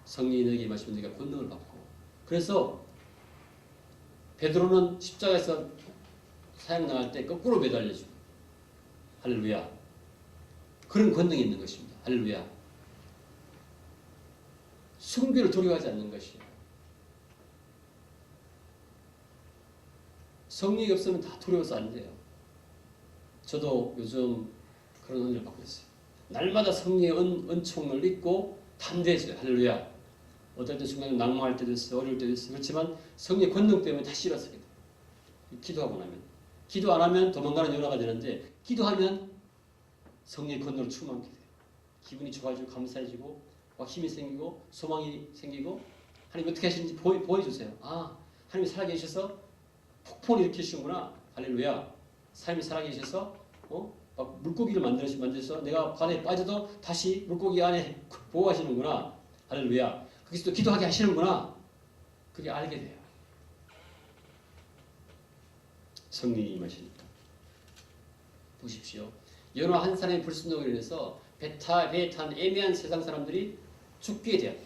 성령이 너에게 임하시면 네가 권능을 받고. 그래서 베드로는 십자가에서 사형 나갈 때 거꾸로 매달려주고. 할렐루야. 그런 권능이 있는 것입니다. 할렐루야. 순교를 두려워하지 않는 것이에요. 성령이 없으면 다 두려워서 안 돼요. 저도 요즘 그런 은혜를 받고 있어요. 날마다 성령의 은총을 입고 담대해져요. 할렐루야. 어떨 때 중간에 낙망할 때도 있어요. 어려울 때도 있어요. 그렇지만 성령의 권능 때문에 다시 일어서게 돼요. 기도하고 나면. 기도 안 하면 도망가는 요나가 되는데 기도하면 성령의 권능으로 충만하게 돼요. 기분이 좋아지고 감사해지고 막 힘이 생기고 소망이 생기고 하나님 어떻게 하시는지 보여주세요. 하나님이 살아계셔서 폭풍을 일으키시는구나. 할렐루야. 하나님이 살아계셔서 막 물고기를 만드셔서 내가 바다에 빠져도 다시 물고기 안에 보호하시는구나. 할렐루야. 거기서 또 기도하게 하시는구나. 그게 알게 돼요. 성령이 임하시니까. 보십시오. 요나 한 사람의 불순종으로 인해서 배에 탄 애매한 세상 사람들이 죽게 되었다.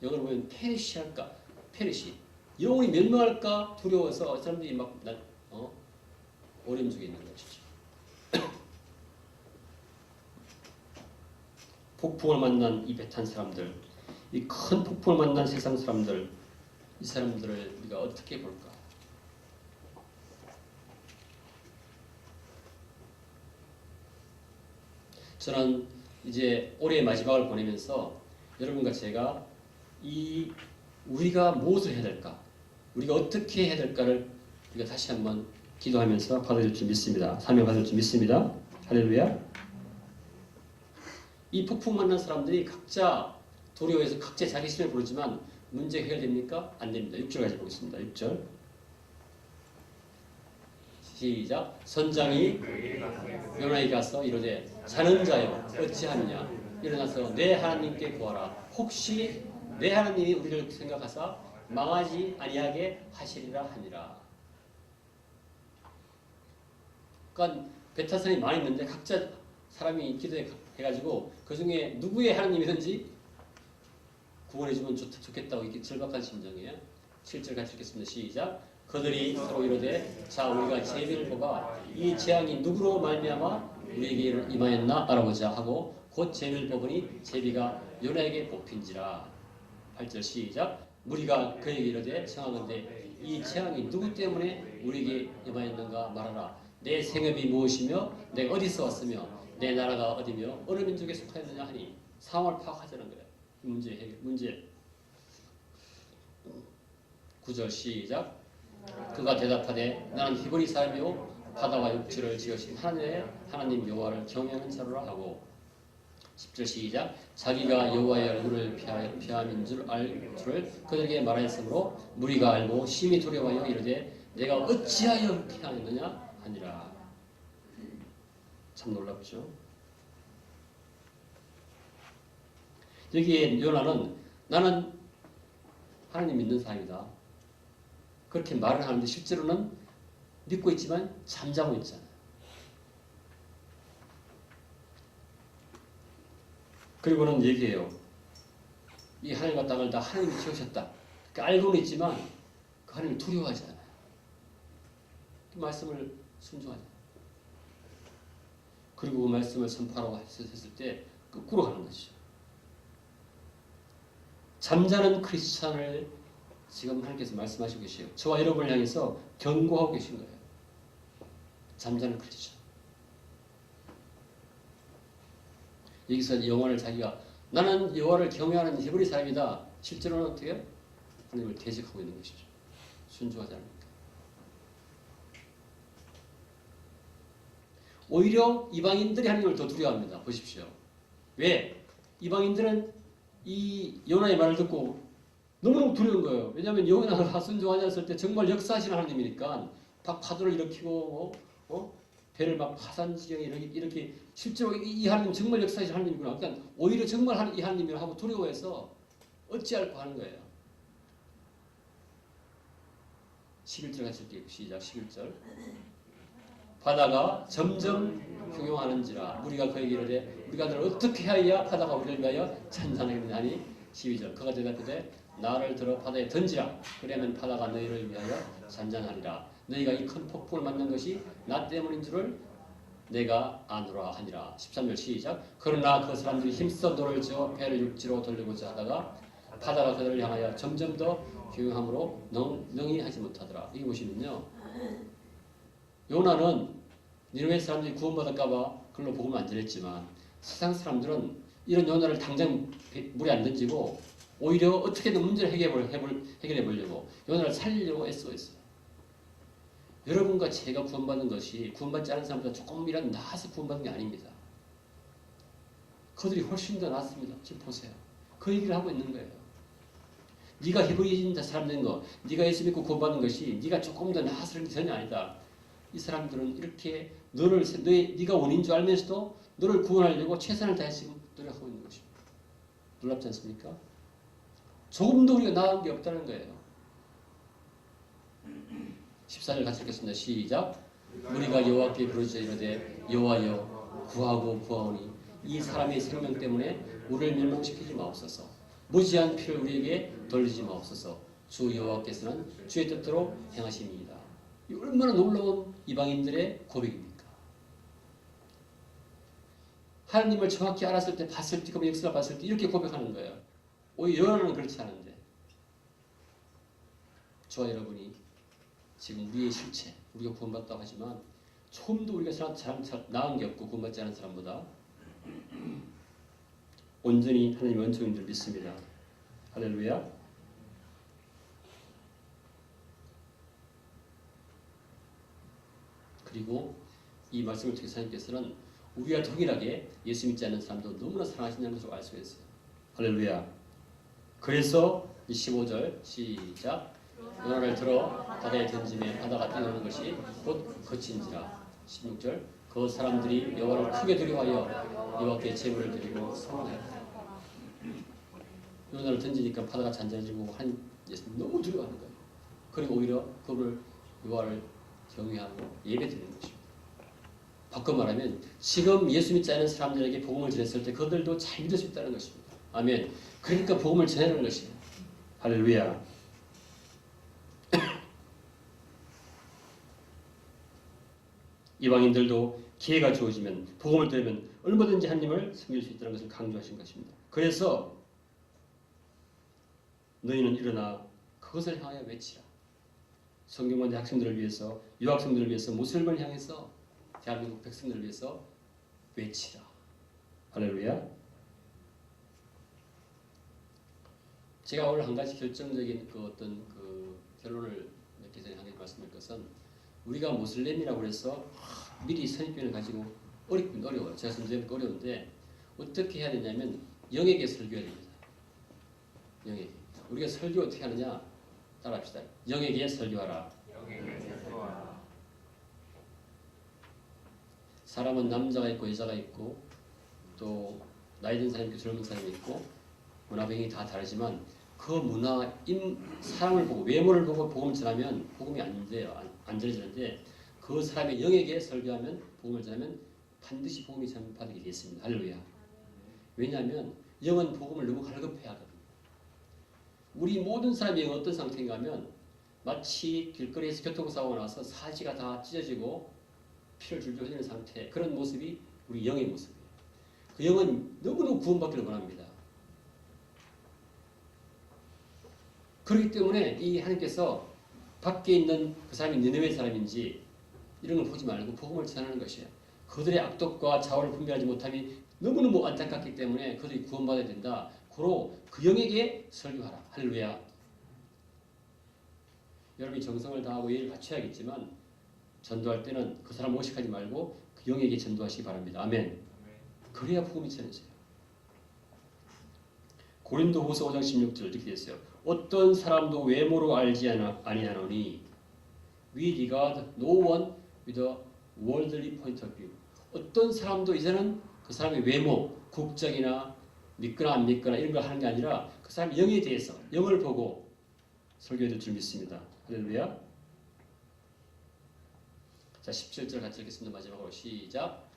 영어로 보면 페리시할까? 페리시. 영혼이 멸망할까 두려워서 사람들이 막 어려움 속에 있는 것이죠. 폭풍을 만난 이 배 탄 사람들, 이 큰 폭풍을 만난 세상 사람들, 이 사람들을 우리가 어떻게 볼까? 저는 이제 올해의 마지막을 보내면서 여러분과 제가 우리가 무엇을 해야 될까? 우리가 어떻게 해야 될까를 우리가 다시 한번 기도하면서 받아줄 줄 믿습니다. 사명 받을 줄 믿습니다. 할렐루야. 이 폭풍 만난 사람들이 각자 두려워해서 각자 자기 신을 부르지만 문제 해결됩니까? 안 됩니다. 6절까지 보겠습니다. 6절. 시작. 선장이 요나에게 가서 이르되 자는 자여 어찌하느냐 일어나서 내 하나님께 구하라. 혹시 내 하나님이 우리를 생각하사 망하지 아니하게 하시리라 하니라. 그러니까 배 탄 사람이 많이 있는데 각자 사람이 기도해가지고 그 중에 누구의 하나님이든지 구원해주면 좋겠다고 이렇게 절박한 심정이에요. 7절 같이 읽겠습니다. 시작. 그들이 서로 이르되 자 우리가 제비를 뽑아 이 재앙이 누구로 말미암아 우리에게 임하였나 알아보자 하고 곧 제비를 뽑으니 제비가 요나에게 뽑힌지라. 8절 시작. 무리가 그에게 이르되 청하건대 이 재앙이 누구 때문에 우리에게 임하였는가 말하라. 내 생업이 무엇이며 내가 어디서 왔으며 내 나라가 어디며 어느 민족에 속하였느냐 하니 상황을 파악하자는 거예요. 문제 9절 시작. 그가 대답하되 나는 히브리 사람이요 바다와 육지를 지으신 하나님 여호와를 경외하는 자로라 하고 10절 시작. 자기가 여호와의 얼굴을 피함인 줄 알 줄을 그들에게 말하였으므로 무리가 알고 심히 두려워하여 이르되 내가 어찌하여 피하였느냐 하니라. 참 놀랍죠. 여기에 요나는 나는 하나님 믿는 사람이다. 그렇게 말을 하는데 실제로는 믿고 있지만 잠자고 있잖아요. 그리고는 얘기해요. 이 하늘과 땅을 다 하나님이 지으셨다. 그러니까 알고는 있지만 그 하나님을 두려워하지 않아요. 그 말씀을 순종하죠. 그리고 그 말씀을 선포하라고 했을 때 거꾸로 가는 것이죠. 잠자는 크리스찬을 지금 하나님께서 말씀하시고 계세요. 저와 여러분을 향해서 경고하고 계신 거예요. 잠자는 크리스찬. 여기서 영혼을 자기가 나는 여호와를 경외하는 히브리 사람이다. 실제로는 어떻게 해요? 하나님을 대적하고 있는 것이죠. 순종하지 않습니까? 오히려 이방인들이 하나님을 더 두려워합니다. 보십시오. 왜? 이방인들은 이 요나의 말을 듣고 너무너무 두려운 거예요. 왜냐하면 요나가 순종하지 않았을 때 정말 역사하시는 하나님이니까 파도를 일으키고 배를 막 파산지경에 이렇게 실제로 이 하나님 정말 역사하시는 하나님이구나. 그러니까 오히려 정말 이 하나님이라 하고 두려워해서 어찌할까 하는 거예요. 11절 같이 읽게요. 시작 11절. 바다가 점점 흉용하는지라 우리가 그에게 이르되 우리가 너를 어떻게 하여야 바다가 우리를 위하여 찬산하겠느냐 하니 12절. 그가 대답하되 나를 들어 바다에 던지라. 그러면 바다가 너희를 위하여 잔잔하리라. 너희가 이 큰 폭풍을 맞는 것이 나 때문인 줄을 내가 아노라 하니라. 13절 시작. 그러나 그 사람들이 힘써 노를 지어 배를 육지로 돌리고자 하다가 바다가 그들을 향하여 점점 더 흉용함으로 능히 하지 못하더라. 이게 보시면요. 요나는 니느웨 사람들이 구원받을까봐 글로 복음을 안 전했지만 세상 사람들은 이런 요나를 당장 물에 안 던지고 오히려 어떻게든 문제를 해결해 보려고 요나를 살리려고 애쓰고. 여러분과 제가 구원받은 것이 구원받지 않은 사람보다 조금이라도 나아서 구원받은 게 아닙니다. 그들이 훨씬 더 낫습니다. 지금 보세요. 그 얘기를 하고 있는 거예요. 네가 히브리인 사람 된 거, 네가 예수 믿고 구원받은 것이 네가 조금 더 나아서 그런 게 전혀 아니다. 이 사람들은 이렇게 네가 원인 줄 알면서도 너를 구원하려고 최선을 다해 지금 노력하고 있는 것입니다. 놀랍지 않습니까? 조금도 우리가 나은 게 없다는 거예요. 14절 같이 읽겠습니다. 시작. 우리가 여호와께 부르짖어 이르되 여호와여 구하고 구하오니 이 사람의 생명 때문에 우리를 멸망시키지 마옵소서. 무지한 피를 우리에게 돌리지 마옵소서. 주 여호와께서는 주의 뜻대로 행하심이니이다. 이 얼마나 놀라운 이방인들의 고백입니까? 하나님을 정확히 알았을 때, 봤을 때, 그 역사를 봤을 때 이렇게 고백하는 거예요. 오히려 요나는 그렇지 않은데 저와 여러분이 지금 우리의 실체, 우리가 구원받다고 하지만 조금도 우리가 나은 게 없고 구원받지 않은 사람보다 온전히 하나님 원초인 줄 믿습니다. 할렐루야. 그리고 이 말씀을 통해 하나님께서는 우리와 동일하게 예수 믿지 않는 사람도 너무나 사랑하신다는 것을 알 수 있어요. 할렐루야. 그래서 15절 시작. 요나를 들어 바다에 던지며 바다가 뛰어오는 것이 곧 그친지라. 16절. 그 사람들이 여호와를 크게 두려워하여 여호와께 제물을 드리고 사랑하였다. 요나를 던지니까 바다가 잔잔해지고 하나님 예수님 너무 두려워하는 거예요. 그리고 오히려 그를 여호와를 경외하고 예배드리는 것입니다. 바꿔 말하면 지금 예수 믿지 않은 사람들에게 복음을 전했을 때 그들도 잘 믿을 수 있다는 것입니다. 아멘. 그러니까 복음을 전하는 것입니다. 할렐루야. 이방인들도 기회가 주어지면 복음을 들으면 얼마든지 하나님을 섬길 수 있다는 것을 강조하신 것입니다. 그래서 너희는 일어나 그것을 향하여 외치라. 성경관대 학생들을 위해서, 유학생들을 위해서, 모슬림을 향해서, 대한민국 백성들을 위해서 외치라. 할렐루야. 제가 오늘 한 가지 결정적인 어떤 결론을 맺기 전에 한 가지 말씀드릴 것은 우리가 모슬렘이라고 해서 미리 선입견을 가지고 어렵긴 어려워요. 제가 선생님께 어려운데 어떻게 해야 되냐면 영에게 설교해야 됩니다. 영에게. 우리가 설교 어떻게 하느냐? 따라합시다. 영에게 설교하라. 사람은 남자가 있고 여자가 있고 또 나이 든 사람이 있고 젊은 사람이 있고 문화 배경이 다 다르지만 그 문화, 사람을 보고 외모를 보고 복음을 전하면 복음이 안 돼요. 안 전해지는데 그 사람의 영에게 설교하면 복음을 전하면 반드시 복음이 전파되게 되어 있습니다. 할렐루야. 왜냐하면 영은 복음을 너무 갈급해 하거든요. 우리 모든 사람이 영은 어떤 상태인가 하면 마치 길거리에서 교통사고가 나서 사지가 다 찢어지고 피를 줄줄 흘리는 상태, 그런 모습이 우리 영의 모습이에요. 그 영은 너무너무 구원받기를 원합니다. 그렇기 때문에 이 하나님께서 밖에 있는 그 사람이 느느웨 사람인지 이런 걸 보지 말고 복음을 전하는 것이에요. 그들의 악독과 자원을 분별하지 못함이 너무너무 안타깝기 때문에 그들이 구원받아야 된다. 고로 그 영에게 설교하라. 할렐루야. 여러분이 정성을 다하고 예의를 갖춰야겠지만 전도할 때는 그 사람 오식하지 말고 그 영에게 전도하시기 바랍니다. 아멘. 그래야 복음이 전해져요. 고린도후서 5장 16절 이렇게 되어 있어요. 어떤 사람도 외모로 알지 아니하노니 we regard no one with a worldly point of view. 어떤 사람도 이제는 그 사람의 외모, 국적이나 믿거나 안 믿거나 이런 걸 하는 게 아니라 그 사람의 영에 대해서 영을 보고 설교해 줄 줄 믿습니다. 할렐루야. 자, 17절 같이 읽겠습니다. 마지막으로 시작.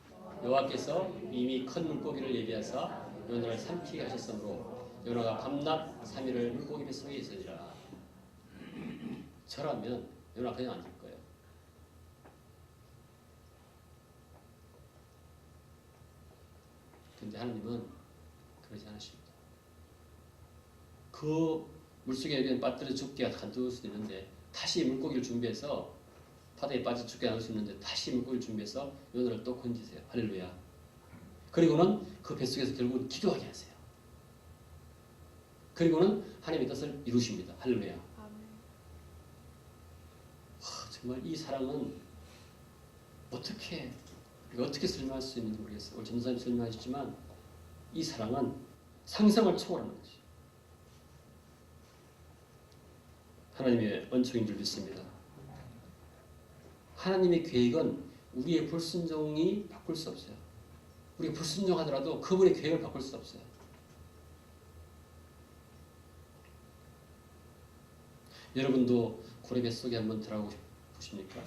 여호와께서 이미 큰 물고기를 예비하사 요나를 삼키게 하셨으므로 요나가 밤낮 3일을 물고기 뱃속에 있으리라. 저라면 요나 그냥 안 될 거예요. 근데 하나님은 그러지 않으십니다. 그 물속에 빠뜨려 죽게 간두을 수도 있는데 다시 물고기를 준비해서 바다에 빠져 죽게 나올 수 있는데 다시 물고기를 준비해서 요나를 또 건지세요. 할렐루야. 그리고는 그 뱃속에서 결국 기도하게 하세요. 그리고는 하나님의 뜻을 이루십니다. 할렐루야. 정말 이 사랑은 어떻게 설명할 수 있는지 모르겠어요. 오늘 전도사님 설명하셨지만 이 사랑은 상상을 초월하는 것이에요. 하나님의 은총인 줄 믿습니다. 하나님의 계획은 우리의 불순종이 바꿀 수 없어요. 우리가 불순종하더라도 그분의 계획을 바꿀 수 없어요. 여러분도 고래 뱃속에 한번 들어가고 싶으십니까?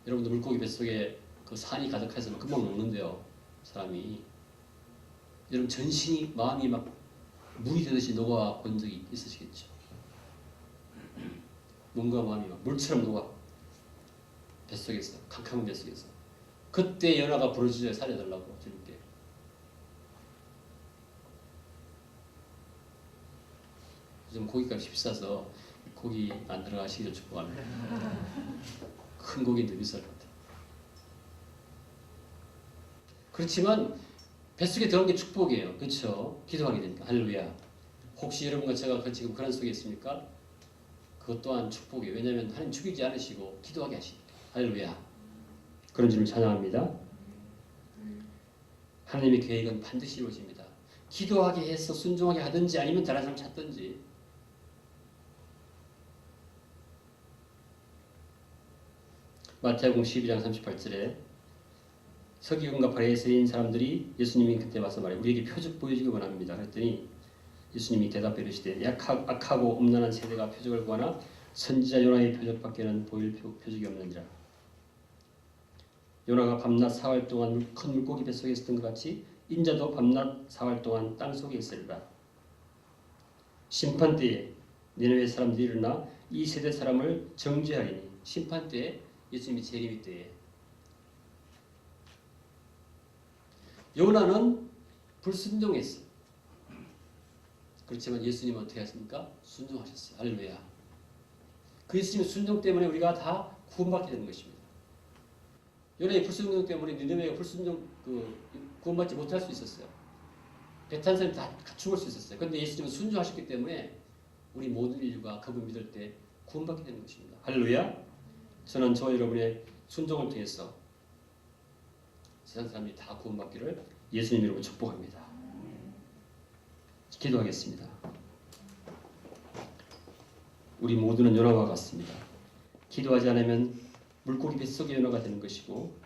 여러분도 물고기 뱃속에 그 산이 가득해서 금방 녹는데요. 사람이. 여러분 전신이 마음이 막 물이 되듯이 녹아 본 적이 있으시겠죠. 몸과 마음이 막 물처럼 녹아. 뱃속에서, 캄캄한 뱃속에서. 그때 연하가 부르짖어요. 살려달라고 주님께. 요즘 고기값이 비싸서 고기 안 들어가시기를 축복합니다. 큰 고기인데 비쌀 것 같아요. 그렇지만 뱃속에 들어간 게 축복이에요. 그렇죠? 기도하게 되니까. 할렐루야. 혹시 여러분과 제가 지금 그런 속에 있습니까? 그것 또한 축복이에요. 왜냐하면 하나님 죽이지 않으시고 기도하게 하시니까. 할렐루야. 그런 줄을 찬양합니다. 하나님의 계획은 반드시 이루어집니다. 기도하게 해서 순종하게 하든지 아니면 다른 사람 찾든지. 마태복음 12장 38절에 서기관과 바리새인 사람들이 예수님이 그때 와서 말해 우리에게 표적 보여주기 원합니다. 그랬더니 예수님이 대답해 이르시되 악하고 음란한 세대가 표적을 구하나 선지자 요나의 표적밖에는 보일 표적이 없느니라. 요나가 밤낮 사흘 동안 큰 물고기 뱃속에 있었던 것 같이 인자도 밤낮 사흘 동안 땅속에 있으리라. 심판때에 니느웨 사람들이 일어나 이 세대 사람을 정죄하리니. 심판때에 예수님이 재림의 때에 요나는 불순종했어요. 그렇지만 예수님은 어떻게 하십니까? 순종하셨어요. 할렐루야. 그 예수님의 순종 때문에 우리가 다 구원받게 되는 것입니다. 요나의 불순종 때문에 니느웨가 구원받지 못할 수 있었어요. 배탄 사람이 다 죽을 수 있었어요. 그런데 예수님은 순종하셨기 때문에 우리 모든 인류가 그분 믿을 때 구원받게 되는 것입니다. 할렐루야. 저는 저와 여러분의 순종을 통해서 세상 사람들이 다 구원받기를 예수님 이름으로 축복합니다. 기도하겠습니다. 우리 모두는 요나와 같습니다. 기도하지 않으면 물고기 뱃속의 연어가 되는 것이고